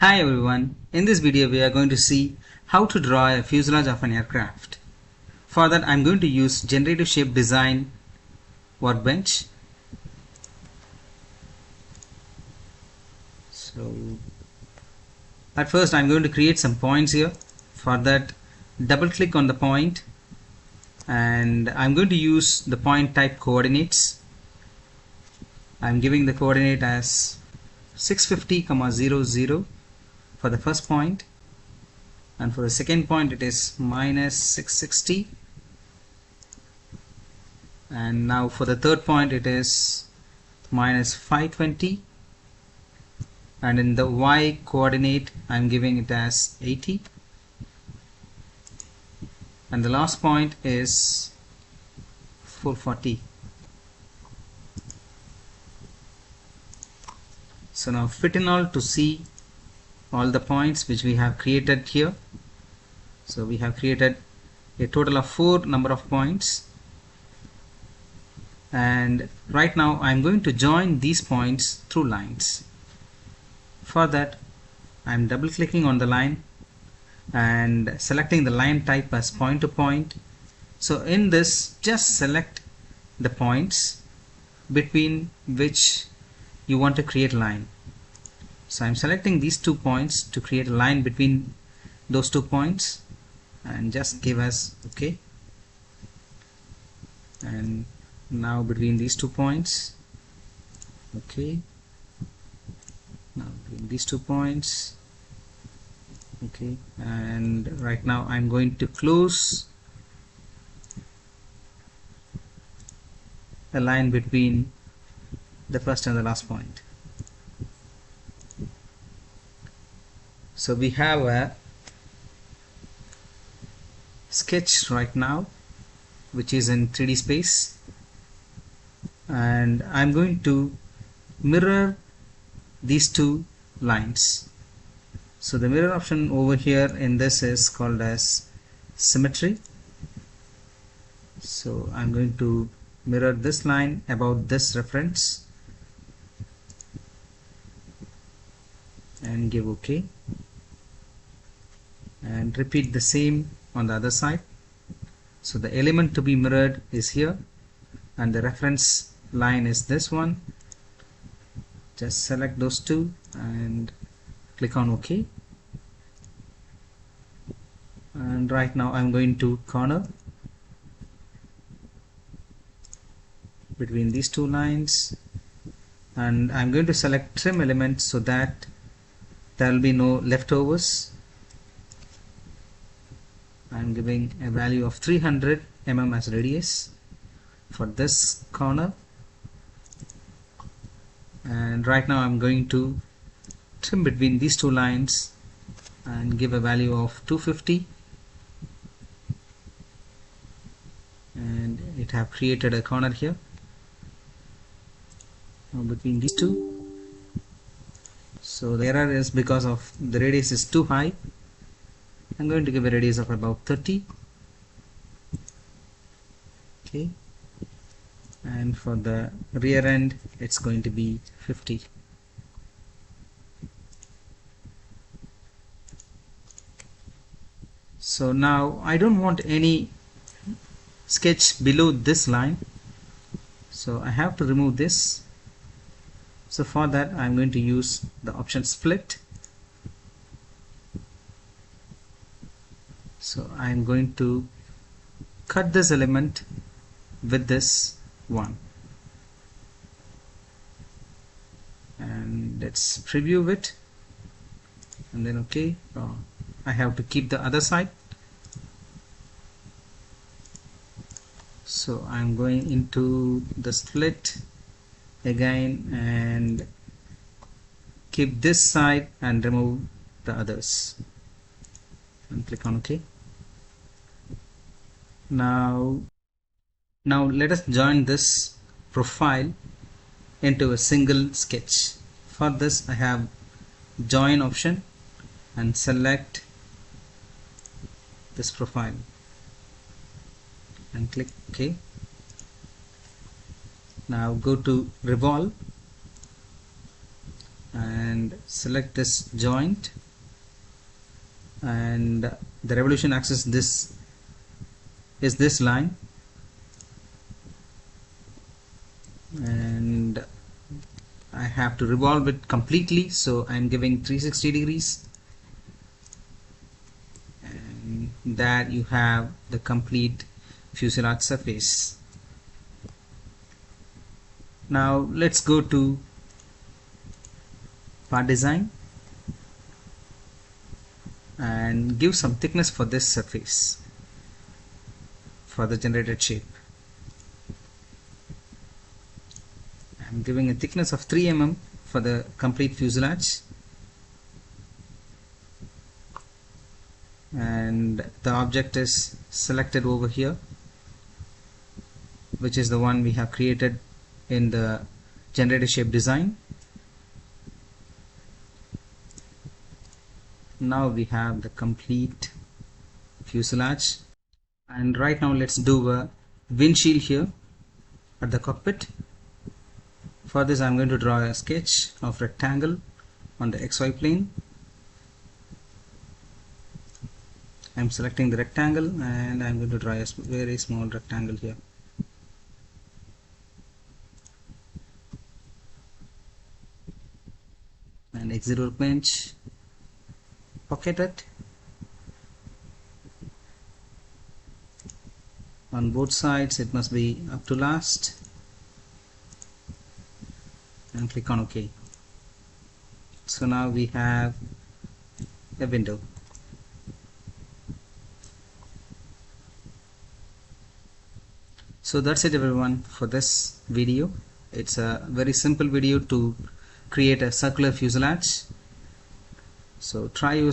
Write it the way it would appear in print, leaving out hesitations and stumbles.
Hi everyone, in this video we are going to see how to draw a fuselage of an aircraft. For that I am going to use Generative Shape Design workbench. So at first I am going to create some points here. For that, double click on the point and I am going to use the point type coordinates. I am giving the coordinate as 650,00 for the first point, and for the second point it is minus 660, and now for the third point it is minus 520, and in the y coordinate I am giving it as 80, and the last point is 440. So now fit in all to see all the points which we have created here. So we have created a total of 4 number of points, and right now I am going to join these points through lines. For that I am double clicking on the line and selecting the line type as point to point. So in this, just select the points between which you want to create a line. So I'm selecting these 2 points to create a line between those 2 points, and just give us OK. And now between these 2 points, OK. Now between these 2 points, OK. And right now I'm going to close a line between the first and the last point. So we have a sketch right now which is in 3D space, and I'm going to mirror these 2 lines. So the mirror option over here in this is called as symmetry. So I'm going to mirror this line about this reference and give OK, and repeat the same on the other side. So the element to be mirrored is here and the reference line is this one. Just select those 2 and click on OK. And right now I'm going to corner between these 2 lines, and I'm going to select trim element so that there will be no leftovers. I'm giving a value of 300 mm as radius for this corner, and right now I'm going to trim between these 2 lines and give a value of 250, and it have created a corner here. Now between these 2, so the error is because of the radius is too high. I'm going to give a radius of about 30. Okay, and for the rear end it's going to be 50. So now I don't want any sketch below this line, so I have to remove this. So for that I'm going to use the option split. So I'm going to cut this element with this one, and let's preview it, and then OK. I have to keep the other side. So I'm going into the split again and keep this side and remove the others, and click on OK. Now let us join this profile into a single sketch. For this I have join option and select this profile and click OK. Now go to revolve and select this joint, and the revolution axis is this line, and I have to revolve it completely, so I'm giving 360 degrees, and there you have the complete fuselage surface. Now let's go to part design and give some thickness for this surface for the generated shape. I'm giving a thickness of 3 mm for the complete fuselage, and the object is selected over here, which is the one we have created in the generative shape design. Now we have the complete fuselage, and right now let's do a windshield here at the cockpit. For this I'm going to draw a sketch of rectangle on the XY plane. I'm selecting the rectangle and I'm going to draw a very small rectangle here. And exit workbench, pocket it on both sides. It must be up to last, and click on OK. So now we have a window. So that's it everyone for this video. It's a very simple video to create a circular fuselage. So try yourself.